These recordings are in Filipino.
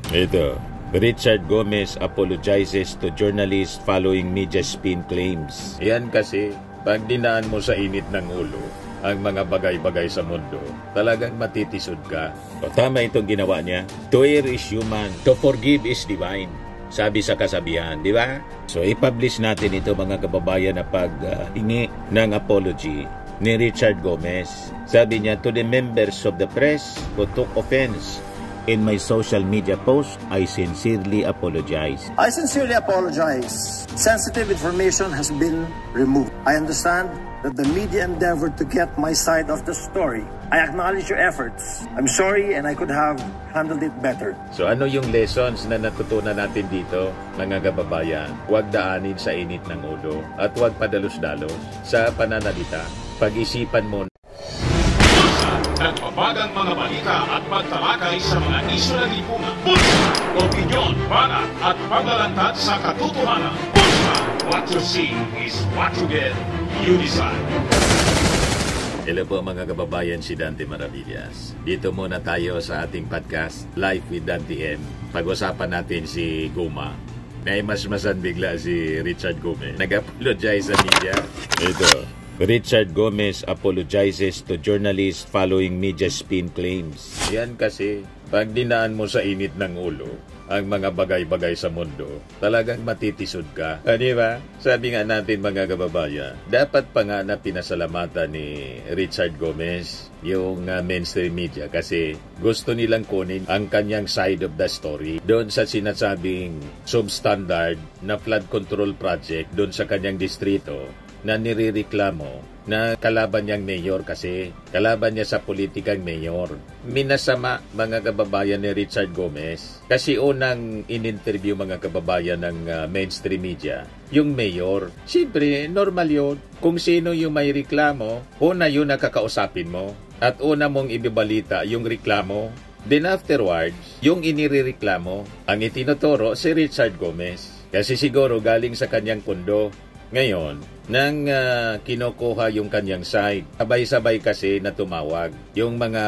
Ito, Richard Gomez apologizes to journalists following media spin claims. Yan kasi, pag dinaan mo sa init ng ulo ang mga bagay-bagay sa mundo, talagang matitisod ka. O, tama itong ginawa niya. To err is human, to forgive is divine. Sabi sa kasabihan, di ba? So, i-publish natin ito mga kababayan na pag-hingi ng apology ni Richard Gomez. Sabi niya, to the members of the press who took offense in my social media post, I sincerely apologize. I sincerely apologize. Sensitive information has been removed. I understand that the media endeavored to get my side of the story. I acknowledge your efforts. I'm sorry and I could have handled it better. So ano yung lessons na natutunan natin dito, mga kababayan? Huwag daanin sa init ng ulo at huwag padalos-dalos sa pananalita. Pag-isipan mo. Nagpapagang mga balita at pagtalakay sa mga isyu ng lipunan. Bulsa! Opinyon, banat at paglalantad sa katotohanan. Bulsa! What you see is what you get. You decide. Hello po mga kababayan, si Dante Maravillas. Dito muna tayo sa ating podcast, Life with Dante M. Pag-usapan natin si Guma. May masmasan bigla si Richard Gomez. Nag-apologize sa media. Ito, Richard Gomez apologizes to journalists following media spin claims. Yan kasi, pag dinaan mo sa init ng ulo ang mga bagay-bagay sa mundo, talagang matitisod ka. Di ba? Sabi nga natin mga kababayan, dapat pa nga na pinasalamatan ni Richard Gomez yung mainstream media kasi gusto nilang kunin ang kanyang side of the story doon sa sinasabing substandard na flood control project doon sa kanyang distrito na nirereklamo na kalaban niyang mayor kasi kalaban niya sa politikang mayor. Minasama mga kababayan ni Richard Gomez kasi unang in-interview mga kababayan ng mainstream media yung mayor. Siyempre, normal yun. Kung sino yung may reklamo, una yun nakakausapin mo at una mong ibibalita yung reklamo. Then afterwards, yung inireklamo, ang itinuturo si Richard Gomez. Kasi siguro galing sa kanyang pundo. Ngayon, nang kinukuha yung kanyang side, sabay-sabay kasi na tumawag yung mga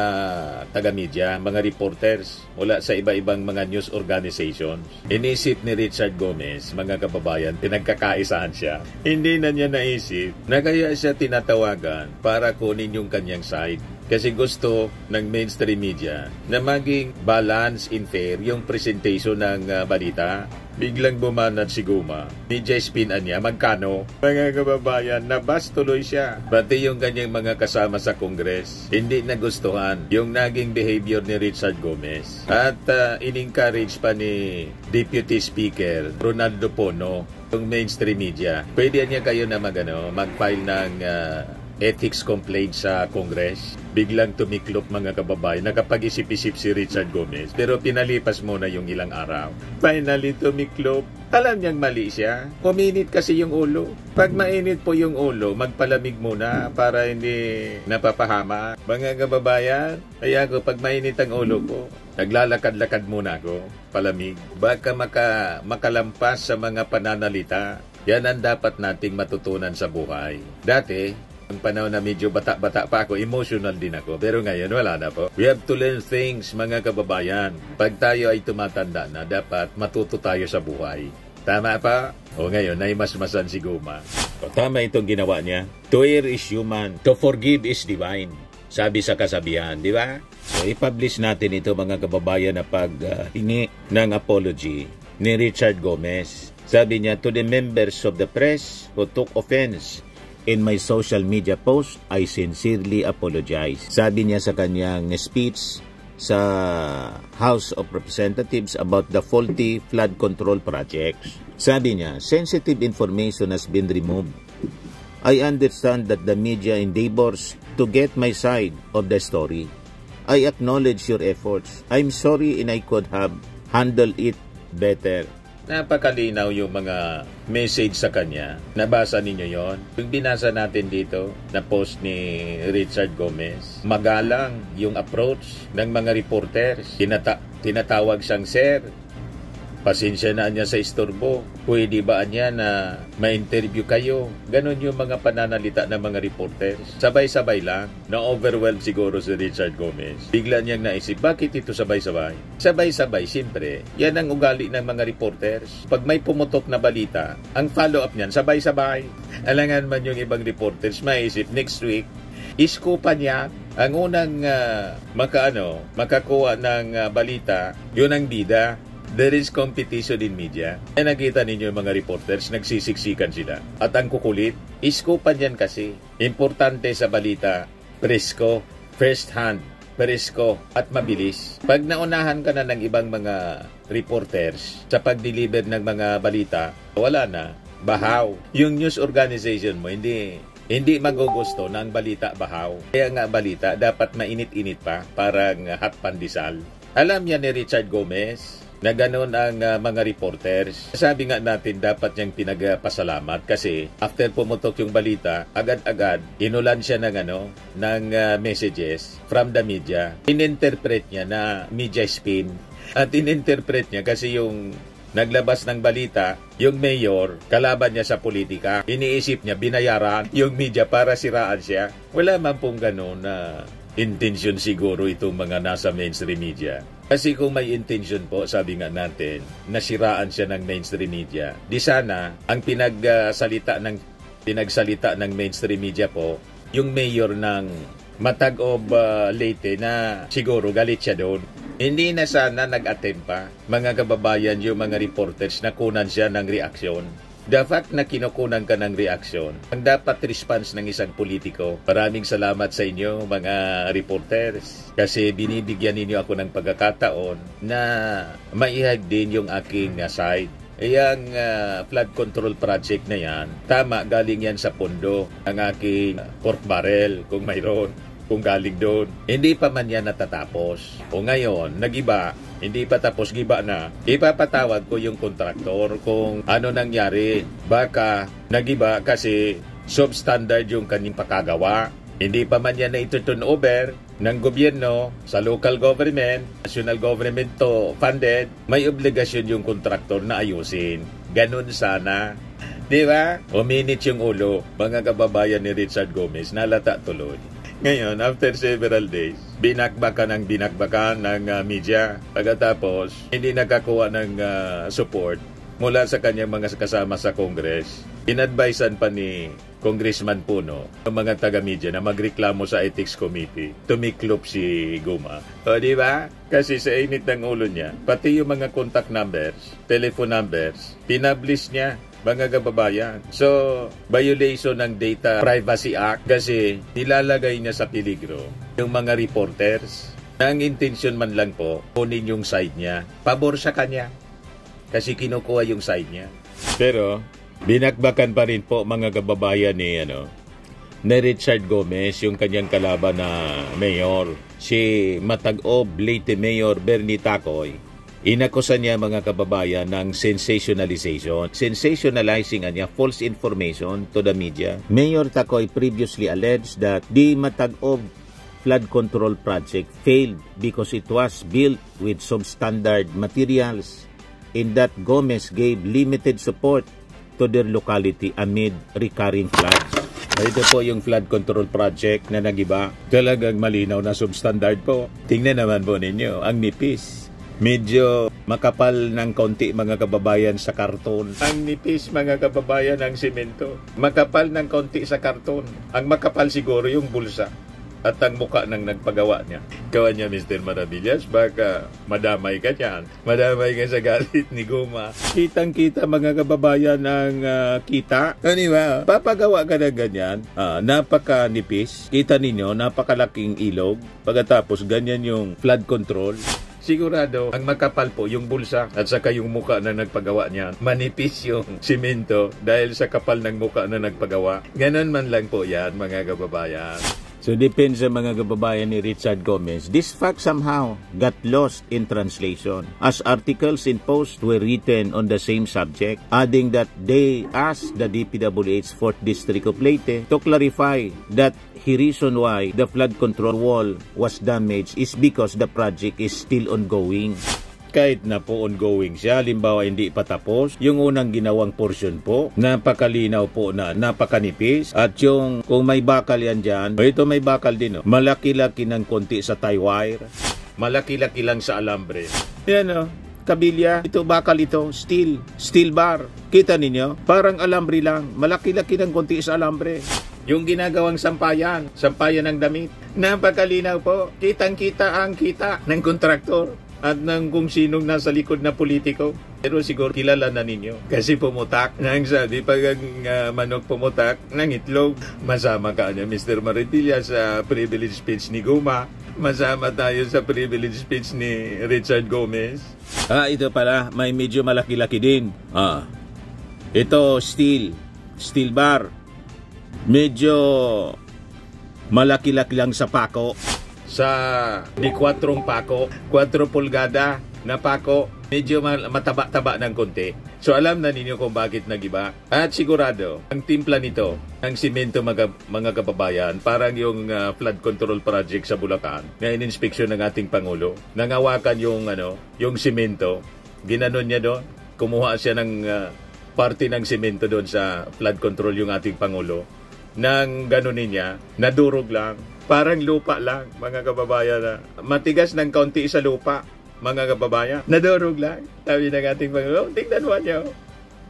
taga-media, mga reporters mula sa iba-ibang mga news organizations. Inisip ni Richard Gomez, mga kababayan, pinagkakaisahan siya. Hindi na niya naisip na kaya siya tinatawagan para kunin yung kanyang side. Kasi gusto ng mainstream media na maging balance and fair yung presentation ng balita. Biglang bumanat si Guma. Media spinan niya, magkano? Mga kababayan, nabas tuloy siya. Pati yung kanyang mga kasama sa Congress, hindi nagustuhan yung naging behavior ni Richard Gomez. At in-encourage pa ni Deputy Speaker Ronaldo Pono, yung mainstream media. Pwede niya kayo na mag-file ng ethics complaint sa Congress. Biglang tumiklop mga kababayan. Nakapag-isip-isip si Richard Gomez. Pero pinalipas muna yung ilang araw. Finally tumiklop. Alam niyang mali siya. Uminit kasi yung ulo. Pag mainit po yung ulo, magpalamig muna para hindi napapahama. Mga kababayan, kaya ako pag mainit ang ulo ko, naglalakad-lakad muna ako. Palamig. Baka makalampas sa mga pananalita. Yan ang dapat nating matutunan sa buhay. Dati, ang panahon na medyo bata-bata pa ako, emotional din ako. Pero ngayon, wala na po. We have to learn things, mga kababayan. Pag tayo ay tumatanda na, dapat matuto tayo sa buhay. Tama pa? O ngayon, naimasmasan si Guma. O, tama itong ginawa niya. To err is human, to forgive is divine. Sabi sa kasabihan, di ba? So, i-publish natin ito, mga kababayan, na pag-hingi ng apology ni Richard Gomez. Sabi niya, to the members of the press who took offense in my social media post, I sincerely apologize. Sabi niya sa kanyang speech sa House of Representatives about the faulty flood control projects. Sabi niya, sensitive information has been removed. I understand that the media endeavors to get my side of the story. I acknowledge your efforts. I'm sorry and I could have handled it better. Napakalinaw yung mga message sa kanya. Nabasa ninyo yon? Yung binasa natin dito na post ni Richard Gomez, magalang yung approach ng mga reporters. Tinatawag siyang sir. pasensya na niya sa istorbo. Pwede ba niya na ma-interview kayo? Ganon yung mga pananalita ng mga reporters. Sabay-sabay lang. Na-overwhelm siguro si Richard Gomez. Bigla niyang naisip, bakit ito sabay-sabay? Sabay-sabay, siyempre. Yan ang ugali ng mga reporters. Pag may pumutok na balita, ang follow-up niyan, sabay-sabay. Alangan man yung ibang reporters, maisip, next week, iskupa niya. Ang unang makakuha ng balita, yun ang bida. There is competition in media. E nakita ninyo yung mga reporters, nagsisiksikan sila. At ang kukulit, iskupan yan kasi. Importante sa balita, presko, first hand, presko, at mabilis. Pag naunahan ka na ng ibang mga reporters sa pag-deliver ng mga balita, wala na, bahaw. Yung news organization mo, hindi magugusto ng balita bahaw. Kaya nga balita, dapat mainit-init pa, parang hot pandesal. Alam yan ni Richard Gomez na gano'n ang mga reporters. Sabi nga natin, dapat niyang pinagpasalamat kasi after pumutok yung balita, agad-agad inulan siya ng messages from the media. Ininterpret niya na media spin. At ininterpret niya kasi yung naglabas ng balita, yung mayor, kalaban niya sa politika. Iniisip niya, binayaran yung media para siraan siya. Wala man pong gano'n na intention siguro itong mga nasa mainstream media. Kasi kung may intention po, sabi nga natin, nasiraan siya ng mainstream media. Di sana, ang pinagsalita ng mainstream media po, yung mayor ng Matag-Ob Leyte na siguro galit siya doon. Hindi na sana nag-attempt pa, mga kababayan, yung mga reporters na kunan siya ng reaksyon. The fact na kinukunan ka ng reaksyon, ang dapat response ng isang politiko. Maraming salamat sa inyo, mga reporters, kasi binibigyan ninyo ako ng pagkakataon na maihag din yung aking side. Yang flood control project na yan, tama, galing yan sa pondo ng aking pork barrel, kung mayroon. Kung galing doon, hindi pa man yan natatapos. O ngayon, nagiba, hindi pa tapos, giba na. Ipapatawag ko yung kontraktor kung ano nangyari. Baka nagiba kasi substandard yung kanyang pakagawa. Hindi pa man yan na ito-turn over ng gobyerno sa local government, national government to funded. May obligasyon yung kontraktor na ayusin. Ganun sana. Di ba? Uminit yung ulo, mga kababayan ni Richard Gomez, nalata tuloy. Ngayon, after several days, binakbakan ng media. Pagkatapos, hindi nakakuha ng support mula sa kanyang mga kasama sa Congress. Inadvisean pa ni Congressman Puno ng mga taga-media na magreklamo sa Ethics Committee. Tumiklop si Guma. O, di ba? Kasi sa init ng ulo niya, pati yung mga contact numbers, telephone numbers, pinablish niya, mga kababayan. So, violation ng Data Privacy Act kasi nilalagay niya sa peligro yung mga reporters na ang intention man lang po, kunin yung side niya. Pabor sa kanya kasi kinukuha yung side niya. Pero, binakbakan pa rin po, mga kababayan, ni Richard Gomez, yung kanyang kalaban na mayor, si Matag-Ob Leyte Mayor Bernie Tacoy. Inakusan niya, mga kababayan, ng sensationalization. Sensationalizing niya false information to the media. Mayor Tacoy previously alleged that the Matag-Ob flood control project failed because it was built with substandard materials and that Gomez gave limited support to their locality amid recurring floods. Ito po yung flood control project na nagiba. Talagang malinaw na substandard po. Tingnan naman po ninyo, ang nipis. Medyo makapal ng konti, mga kababayan, sa karton. Ang nipis, mga kababayan, ng simento. Makapal ng konti sa karton. Ang makapal siguro yung bulsa at ang muka ng nagpagawa niya. Kawan niya, Mr. Maravillas, baka madamay ka dyan. Madamay ka sa galit ni Guma. Kitang-kita, mga kababayan, ang kita. Ano ba? Papagawa ka na ganyan. Napaka-nipis. Kita ninyo, napakalaking ilog. Pagkatapos, ganyan yung flood control. Sigurado, ang makapal po yung bulsa at saka yung muka na nagpagawa niya. Manipis yung simento dahil sa kapal ng muka na nagpagawa. Ganon man lang po yan, mga kababayan. So depends sa mga kababayan ni Richard Gomez. This fact somehow got lost in translation as articles in posts were written on the same subject, adding that they asked the DPWH 4th District of Leyte to clarify that the reason why the flood control wall was damaged is because the project is still ongoing. kahit na po ongoing siya, halimbawa hindi pa tapos, yung unang ginawang portion po, napakalinaw po na napakanipis, at yung kung may bakal yan dyan, ito may bakal din, malaki-laki ng konti sa tie wire, malaki-laki lang sa alambre. Yan kabilya, ito bakal ito, steel bar. Kita ninyo? Parang alambre lang, malaki-laki ng konti sa alambre. Yung ginagawang sampayan ng damit, napakalinaw po, kitang-kita ang kita ng kontraktor at ng kung sinong nasa likod na politiko. Pero siguro kilala na ninyo kasi pumutak. Nang sabi, pag ang manok pumutak ng itlog, masama ka niya, Mr. Maritilla, sa privilege speech ni Guma. Masama tayo sa privilege speech ni Richard Gomez. Ito pala, may medyo malaki-laki din. Ito, steel bar. Medyo malaki-laki lang sa pako. Sa di 4 pako, 4 pulgada na pako, medyo mataba-taba ng konti. So alam na ninyo kung bakit nagiba. At sigurado, ang timpla nito, ang simento mga kababayan, parang yung flood control project sa Bulacan, na in-inspection ng ating Pangulo. Nangawakan yung simento, ginanon niya doon, kumuha siya ng parte ng simento doon sa flood control yung ating Pangulo. Nang ganunin niya, nadurog lang. Parang lupa lang, mga kababayan. Matigas ng kaunti sa lupa, mga kababayan. Nadurog lang. Sabi ng ating Pangulo, tingnan mo niyo.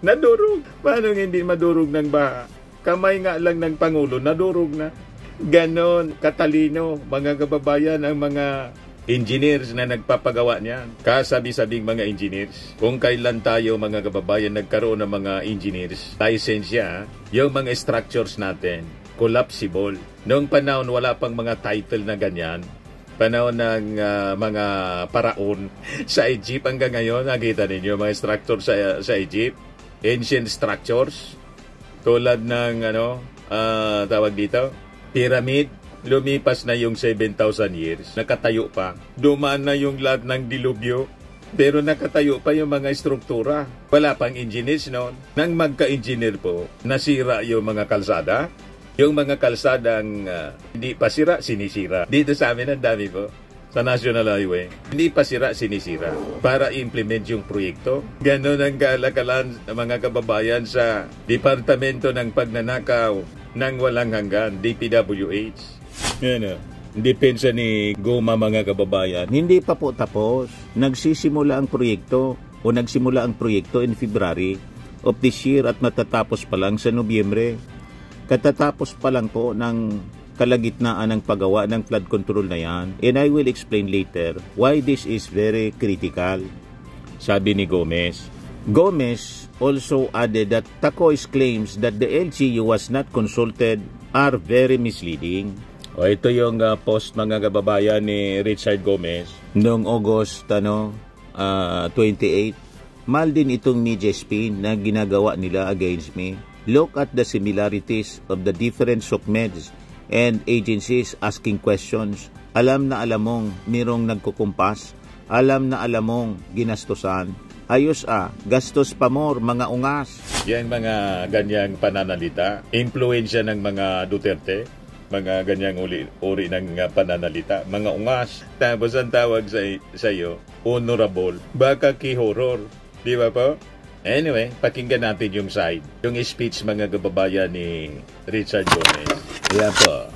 Nadurog. Paano hindi madurog ng baha? Kamay nga lang ng Pangulo, nadurog na. Ganon, katalino, mga kababayan, ang mga engineers na nagpapagawa niyan. Kasabi-sabing mga engineers. Kung kailan tayo, mga kababayan, nagkaroon ng mga engineers, lisensya, yung mga structures natin, collapsible. Noong panahon, wala pang mga title na ganyan. Panahon ng mga paraon sa Egypt hanggang ngayon, nakita ninyo mga structures sa Egypt, ancient structures, tulad ng tawag dito, pyramid. Lumipas na yung 7,000 years, nakatayo pa. Dumaan na yung lahat ng dilubyo, pero nakatayo pa yung mga estruktura. Wala pang engineers noon. Nang magka-engineer po, nasira yung mga kalsada. Yung mga kalsadang hindi pa sira, sinisira. Dito sa amin, ang dami po. Sa National Highway, hindi pa sira, sinisira. Para i-implement yung proyekto. Ganon ang kalakalan ng mga kababayan sa Departamento ng Pagnanakaw ng Walang Hanggan, DPWH. Yan depensa ni Guma, mga kababayan. Hindi pa po tapos. Nagsimula ang proyekto in February of this year at matatapos pa lang sa Nobyembre. Katatapos pa lang po ng kalagitnaan ng paggawa ng flood control na yan. And I will explain later why this is very critical, sabi ni Gomez. Gomez also added that Tacoy's claims that the LGU was not consulted are very misleading. Ito yung post, mga kababayan, ni Richard Gomez noong August 28. Mal din itong media spin na ginagawa nila against me. Look at the similarities of the different SOCMEDs and agencies asking questions. Alam na alam mong mirong nagkukumpas. Alam na alam mong ginastusan. Ayos gastos pa more, mga ungas. Yan mga ganyang pananalita, influensya ng mga Duterte, mga ganyang uri ng pananalita, mga ungas. Tapos ang tawag sa iyo, honorable. Baka ki-horror. Di ba po? Anyway, pakinggan natin yung side. Yung speech, mga kababayan, ni Richard Gomez. Yan po.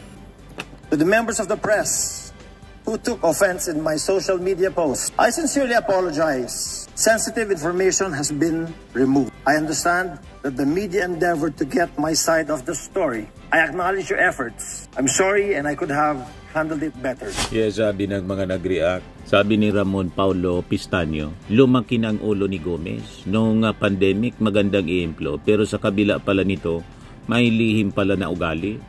To the members of the press who took offense in my social media post, I sincerely apologize. Sensitive information has been removed. I understand that the media endeavored to get my side of the story. I acknowledge your efforts. I'm sorry and I could have handled it better. Yes, sabi ng mga nag-react. Sabi ni Ramon Paulo Pistanio, lumaki ng ulo ni Gomez. Noong pandemic, magandang i-emplo. Pero sa kabila pala nito, may lihim pala na ugali.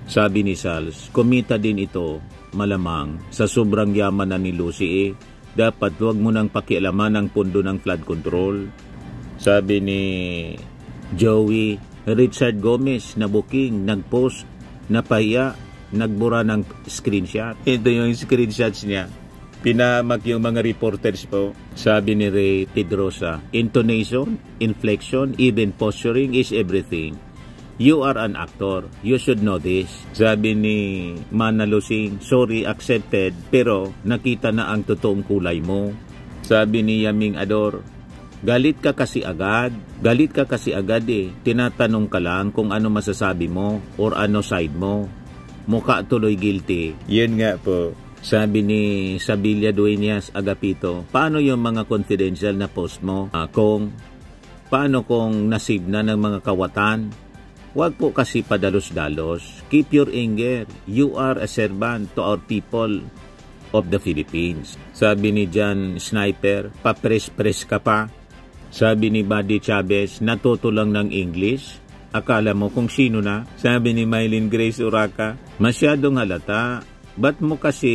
Sabi ni Sals, kumita din ito, malamang, sa sobrang yaman na ni Lucy dapat huwag mo nang pakialaman ang pundo ng flood control. Sabi ni Joey, Richard Gomez na booking, nag-post, napahiya, nagbura ng screenshot. Ito yung screenshots niya. Pinamak yung mga reporters po. Sabi ni Ray Pedrosa, intonation, inflection, even posturing is everything. You are an actor. You should know this. Sabi ni Mana Lusing, sorry, accepted, pero nakita na ang totoong kulay mo. Sabi ni Yaming Ador, galit ka kasi agad eh. Tinatanong ka lang kung ano masasabi mo or ano side mo. Mukha tuloy guilty. Yun nga po. Sabi ni Sabilia Dueñas Agapito, paano yung mga confidential na post mo? Paano kung nasib na ng mga kawatan? Huwag po kasi padalos-dalos. Keep your anger. You are a servant to our people of the Philippines. Sabi ni John Sniper, papres-pres ka pa. Sabi ni Buddy Chavez, natuto lang ng English. Akala mo kung sino na? Sabi ni Mylene Grace Uraca, masyadong halata. Ba't mo kasi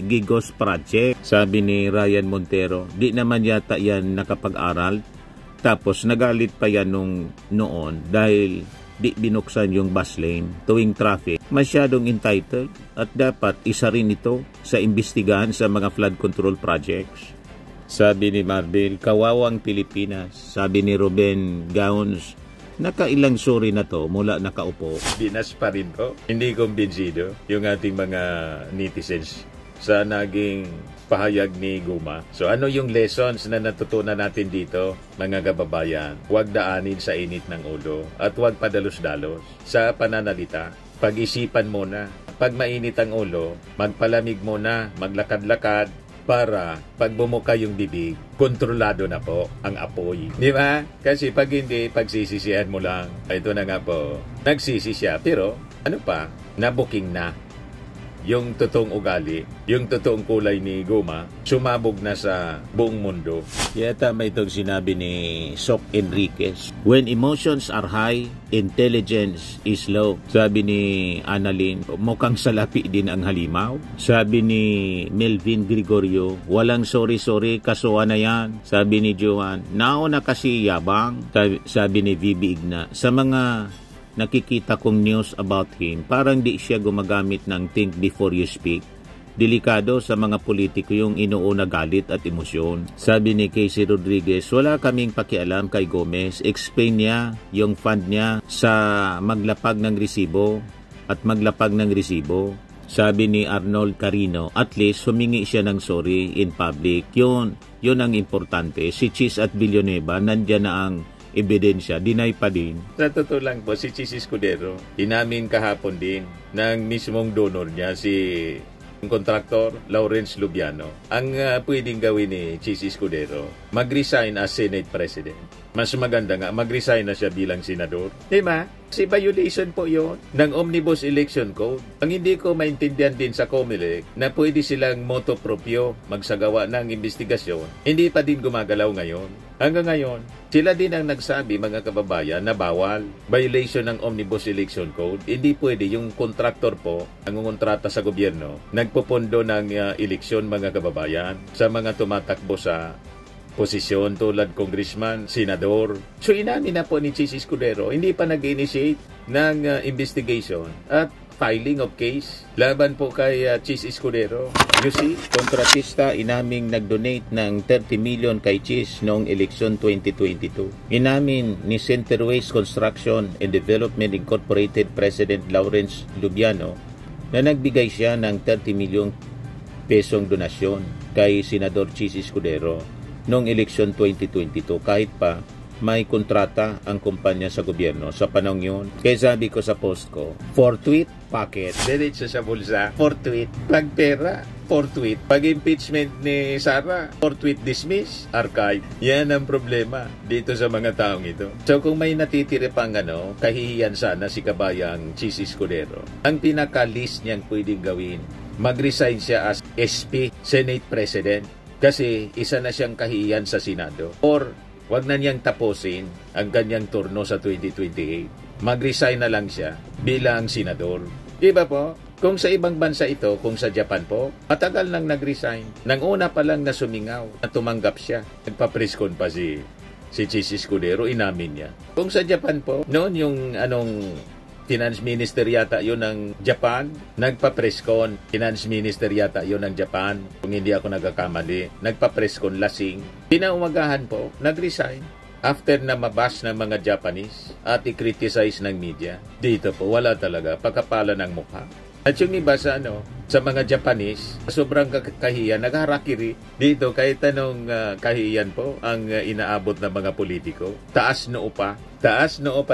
Gigos Project? Sabi ni Ryan Montero, di naman yata yan nakapag-aral. Tapos nagalit pa yan noon dahil di binuksan yung bus lane tuwing traffic. Masyadong entitled at dapat isa rin ito sa imbestigahan sa mga flood control projects. Sabi ni Marvel, kawawang Pilipinas. Sabi ni Ruben Gowns, nakailang sorry na to mula nakaupo. Dinas pa rin po. Hindi kumbinsido yung ating mga netizens sa naging pahayag ni Guma. So ano yung lessons na natutunan natin dito, mga kababayan? Huwag daanin sa init ng ulo at huwag padalos-dalos sa pananalita. Pag-isipan muna. Pag mainit ang ulo, magpalamig muna, maglakad-lakad, para pag bumuka yung bibig, kontrolado na po ang apoy. Di ba? Kasi pag hindi, pagsisisihan mo lang. Ito na nga po, nagsisi siya. Pero, ano pa, nabuking na. Yung totoong ugali, yung totoong kulay ni Guma, sumabog na sa buong mundo. Yata may itong sinabi ni Sok Enriquez, when emotions are high, intelligence is low. Sabi ni Annalyn, mukhang salapi din ang halimaw. Sabi ni Melvin Gregorio, walang sorry, kasuwa na yan. Sabi ni Joan, nauna kasi yabang. Sabi ni Vivi Igna, sa mga nakikita kong news about him, parang di siya gumagamit ng think before you speak. Delikado sa mga politiko yung inuuna galit at emosyon. Sabi ni Casey Rodriguez, wala kaming pakialam kay Gomez. Explain niya yung fund niya sa maglapag ng resibo at maglapag ng resibo. Sabi ni Arnold Carino, at least humingi siya ng sorry in public. Yun ang importante. Si Chis at Villanueva, nandyan na ang ebidensya, deny pa din. Sa totoo lang po, si Chis Escudero, inamin kahapon din ng mismong donor niya, si kontraktor Lawrence Lubiano. Ang pwedeng gawin ni Chis Escudero, mag-resign as Senate President. Mas maganda nga, mag-resign na siya bilang senador. Diba? Si violation po yon ng Omnibus Election Code. Ang hindi ko maintindihan din sa COMELEC na pwede silang motu proprio magsagawa ng investigasyon. Hindi pa din gumagalaw ngayon. Hanggang ngayon, sila din ang nagsabi, mga kababayan, na bawal. Violation ng Omnibus Election Code. Hindi pwede yung kontraktor po, ang ngongontrata sa gobyerno, nagpopondo ng eleksyon, mga kababayan, sa mga tumatakbo sa posisyon tulad congressman, senador. So inamin na po ni Chis Escudero, hindi pa nag-initiate ng investigation at filing of case laban po kay Chis Escudero. You see, kontratista inaming nag-donate ng 30 million kay Chis noong eleksyon 2022. Inamin ni Centerways Construction and Development Incorporated President Lawrence Lubiano na nagbigay siya ng 30 million pesong donasyon kay Senador Chis Escudero noong eleksyon 2022 kahit pa may kontrata ang kumpanya sa gobyerno sa panahon yun. Kaya sabi ko sa post ko, for tweet, pocket. Diretso sa bulsa, for tweet. Pag pera, for tweet. Pag impeachment ni Sara, for tweet dismiss, archive. Yan ang problema dito sa mga taong ito. So kung may natitire pang kahihiyan sana si kabayang Chis Escudero, ang pinaka-list niyang pwedeng gawin, mag-resign siya as SP, Senate President. Kasi isa na siyang kahihiyan sa Senado. Or wag na niyang tapusin ang kanyang turno sa 2028. Mag-resign na lang siya bilang senador. Diba po? Kung sa ibang bansa ito, kung sa Japan po, matagal nang nag-resign. Nang una pa lang na sumingaw at tumanggap siya. Nagpa-preskon pa si Chis Escudero, inamin niya. Kung sa Japan po, noon yung Finance Minister yata yun ng Japan, nagpa-preskon. Finance Minister yata yun ng Japan, kung hindi ako nagkakamali, nagpa-preskon lasing. Pinaumagahan po, nag-resign. After na mabash ng mga Japanese at i-criticize ng media, dito po wala talaga, pagkapala ng mukha. At yung iba sa sa mga Japanese, sobrang kahiyan, nagharakiri dito kahit anong kahiyan po ang inaabot ng mga politiko. Taas noo pa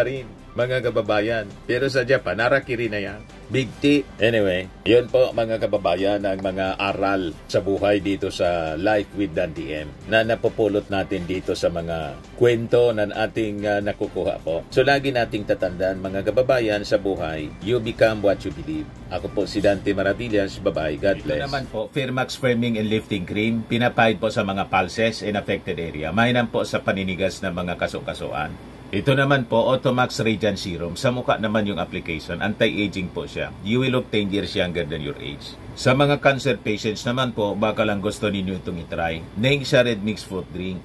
rin mga kababayan. Pero sa Japan, narakiri na yan. Big T. Anyway, yun po mga kababayan ang mga aral sa buhay dito sa Life with Dan TM na napupulot natin dito sa mga kwento na ating nakukuha po. So lagi nating tatandaan mga kababayan sa buhay, you become what you believe. Ako po si Dante Maravillas. Bye-bye. God bless. Ito naman po, Firmax Firming and Lifting Cream. Pinapahid po sa mga pulses in affected area. Mainam po sa paninigas ng mga kaso-kasuan. Ito naman po, Automax Radiant Serum. Sa mukha naman yung application. Anti-aging po siya. You will look 10 years younger than your age. Sa mga cancer patients naman po, baka lang gusto ninyo itong itry. Neng siya red mixed fruit drink.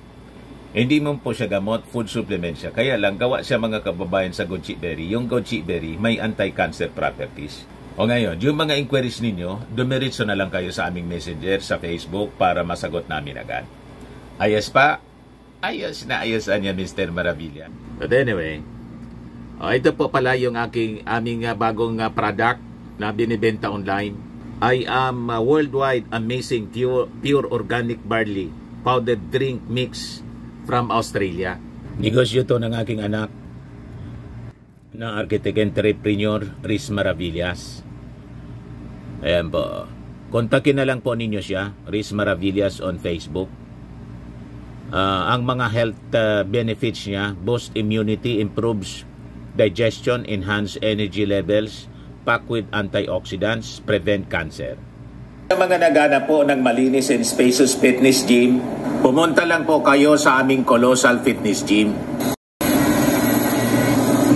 Hindi mo po siya gamot, food supplement siya. Kaya lang, gawa siya mga kababayan sa goji berry. Yung goji berry may anti-cancer properties. O ngayon, yung mga inquiries ninyo, dumiritso na lang kayo sa aming messenger sa Facebook para masagot namin agad. Ayos pa? Ayos na ayos niya, Mr. Maravilla. But anyway, ito po pala yung aming bagong product na binibenta online. I am worldwide amazing pure organic barley powdered drink mix from Australia. Negosyo to ng aking anak na architect entrepreneur Riz Maravillas. Ayan po. Kontakin na lang po ninyo siya, Riz Maravillas on Facebook. Ang mga health benefits niya, boost immunity, improves digestion, enhance energy levels, packed with antioxidants, prevent cancer. Sa mga nagana po ng malinis and spacious fitness gym, pumunta lang po kayo sa aming Colossal Fitness Gym.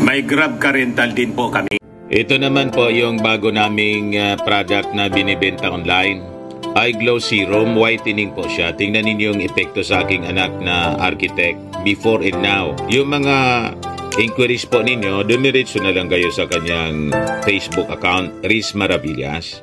May Grab ka rental din po kami. Ito naman po yung bago naming product na binibenta online. Eye Glow Serum, whitening po siya. Tingnan ninyo yung epekto sa aking anak na architect before and now. Yung mga inquiries po ninyo, dumiretso na lang kayo sa kanyang Facebook account, Riz Maravillas.